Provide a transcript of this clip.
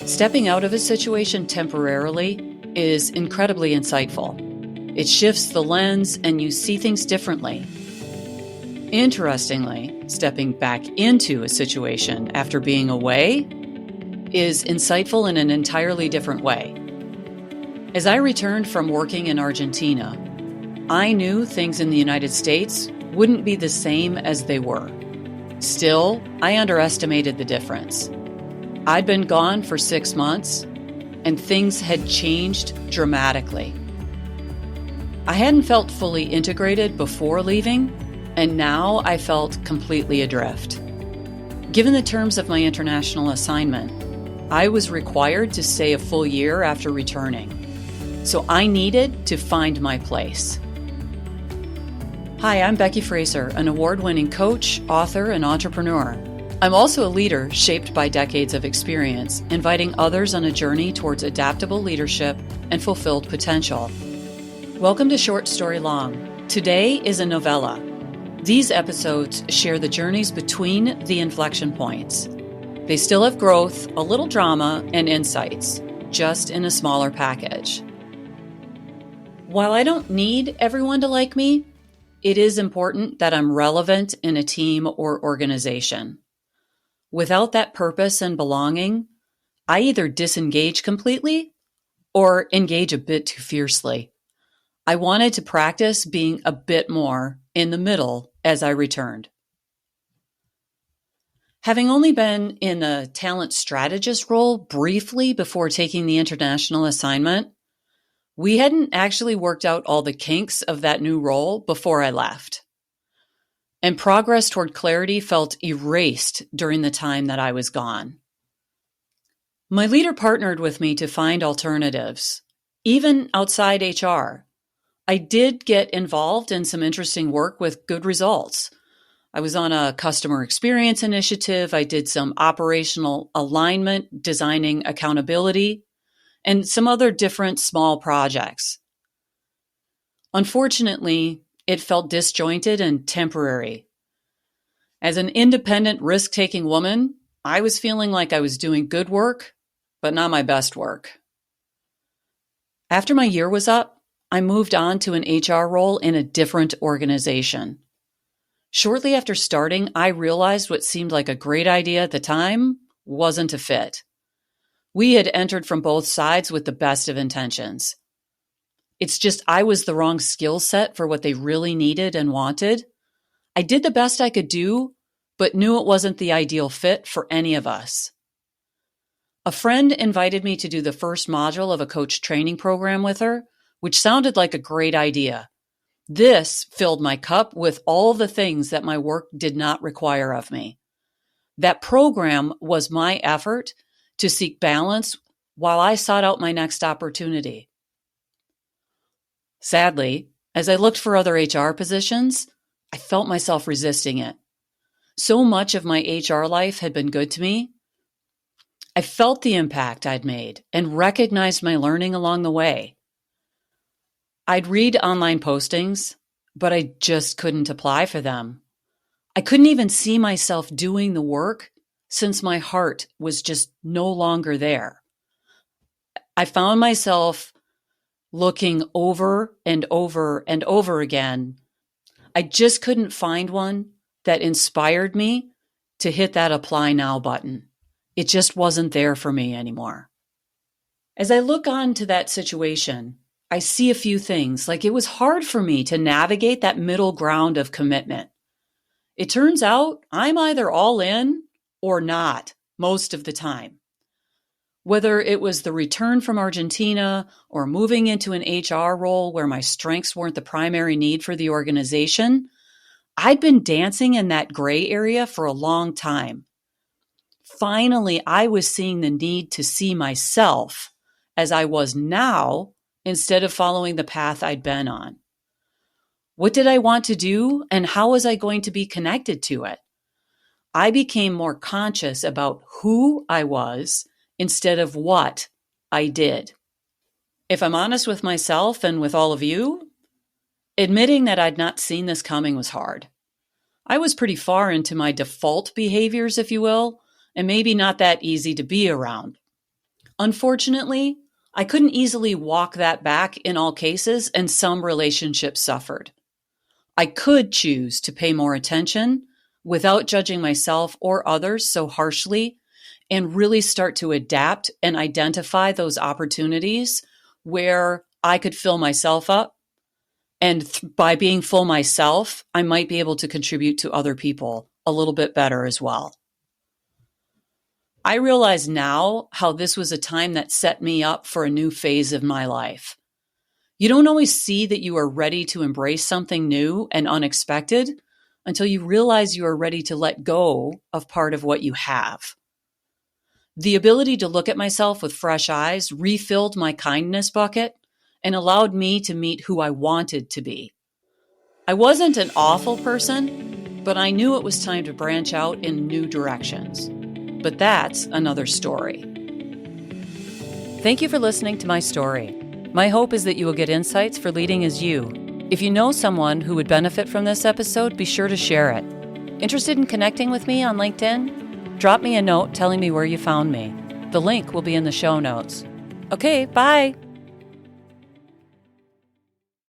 Stepping out of a situation temporarily is incredibly insightful. It shifts the lens and you see things differently. Interestingly, stepping back into a situation after being away is insightful in an entirely different way. As I returned from working in Argentina, I knew things in the United States wouldn't be the same as they were. Still, I underestimated the difference. I'd been gone for 6 months, and things had changed dramatically. I hadn't felt fully integrated before leaving, and now I felt completely adrift. Given the terms of my international assignment, I was required to stay a full year after returning, so I needed to find my place. Hi, I'm Beki Fraser, an award-winning coach, author, and entrepreneur. I'm also a leader shaped by decades of experience, inviting others on a journey towards adaptable leadership and fulfilled potential. Welcome to Short Story Long. Today is a novella. These episodes share the journeys between the inflection points. They still have growth, a little drama, and insights, just in a smaller package. While I don't need everyone to like me, it is important that I'm relevant in a team or organization. Without that purpose and belonging, I either disengage completely or engage a bit too fiercely. I wanted to practice being a bit more in the middle as I returned. Having only been in a talent strategist role briefly before taking the international assignment, we hadn't actually worked out all the kinks of that new role before I left. And progress toward clarity felt erased during the time that I was gone. My leader partnered with me to find alternatives, even outside HR. I did get involved in some interesting work with good results. I was on a customer experience initiative. I did some operational alignment, designing accountability, and some other different small projects. Unfortunately, it felt disjointed and temporary. As an independent, risk-taking woman, I was feeling like I was doing good work, but not my best work. After my year was up, I moved on to an HR role in a different organization. Shortly after starting, I realized what seemed like a great idea at the time wasn't a fit. We had entered from both sides with the best of intentions. It's just I was the wrong skill set for what they really needed and wanted. I did the best I could do, but knew it wasn't the ideal fit for any of us. A friend invited me to do the first module of a coach training program with her, which sounded like a great idea. This filled my cup with all the things that my work did not require of me. That program was my effort to seek balance while I sought out my next opportunity. Sadly, as I looked for other HR positions, I felt myself resisting it. So much of my HR life had been good to me. I felt the impact I'd made and recognized my learning along the way. I'd read online postings, but I just couldn't apply for them. I couldn't even see myself doing the work since my heart was just no longer there. I found myself looking over and over and over again. I just couldn't find one that inspired me to hit that apply now button. It just wasn't there for me anymore. As I look on to that situation, I see a few things, like it was hard for me to navigate that middle ground of commitment. It turns out I'm either all in or not most of the time. Whether it was the return from Argentina or moving into an HR role where my strengths weren't the primary need for the organization, I'd been dancing in that gray area for a long time. Finally, I was seeing the need to see myself as I was now instead of following the path I'd been on. What did I want to do, and how was I going to be connected to it? I became more conscious about who I was instead of what I did. If I'm honest with myself and with all of you, admitting that I'd not seen this coming was hard. I was pretty far into my default behaviors, if you will, and maybe not that easy to be around. Unfortunately, I couldn't easily walk that back in all cases, and some relationships suffered. I could choose to pay more attention without judging myself or others so harshly and really start to adapt and identify those opportunities where I could fill myself up. And by being full myself, I might be able to contribute to other people a little bit better as well. I realize now how this was a time that set me up for a new phase of my life. You don't always see that you are ready to embrace something new and unexpected until you realize you are ready to let go of part of what you have. The ability to look at myself with fresh eyes refilled my kindness bucket and allowed me to meet who I wanted to be. I wasn't an awful person, but I knew it was time to branch out in new directions. But that's another story. Thank you for listening to my story. My hope is that you will get insights for leading as you. If you know someone who would benefit from this episode, be sure to share it. Interested in connecting with me on LinkedIn? Drop me a note telling me where you found me. The link will be in the show notes. Okay, bye.